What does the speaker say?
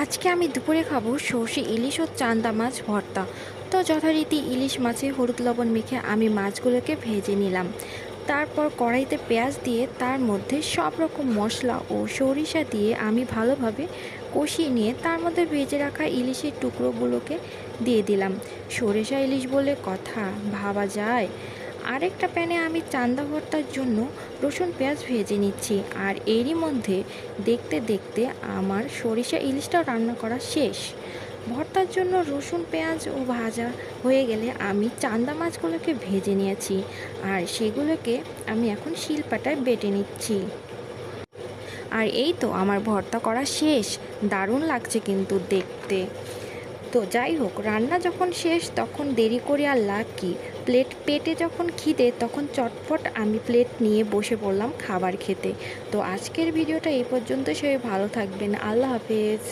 আজকে আমি দুপুরে খাবো সর্ষে ইলিশ ও চান্দা মাছ ভর্তা। তো যথারীতি ইলিশ মাছে হলুদ লবণ মেখে আমি মাছগুলোকে ভেজে নিলাম। তারপর কড়াইতে পেঁয়াজ দিয়ে তার মধ্যে সব রকম মশলা ও সরিষা দিয়ে আমি ভালোভাবে কষিয়ে নিয়ে তার মধ্যে ভেজে রাখা ইলিশের টুকরোগুলোকে দিয়ে দিলাম। সরিষা ইলিশ বলে কথা, ভাবা যায়। আরেকটা প্যানে আমি চান্দা ভর্তার জন্য রসুন পেঁয়াজ ভেজে নিচ্ছি। আর এরই মধ্যে দেখতে দেখতে আমার সরিষা ইলিশটাও রান্না করা শেষ। ভর্তার জন্য রসুন পেঁয়াজ ও ভাজা হয়ে গেলে আমি চান্দা মাছগুলোকে ভেজে নিয়েছি, আর সেগুলোকে আমি এখন শিলপাটায় বেটে নিচ্ছি। আর এই তো আমার ভর্তা করা শেষ। দারুণ লাগছে কিন্তু দেখতে। তো যাই হোক, রান্না যখন শেষ তখন দেরি করে আর লাভ কি। পেটে যখন খিদে তখন চটপট আমি প্লেট নিয়ে বসে পড়লাম খাবার খেতে। তো আজকের ভিডিওটা এই পর্যন্ত, সবাই ভালো থাকবেন। আল্লাহ হাফেজ।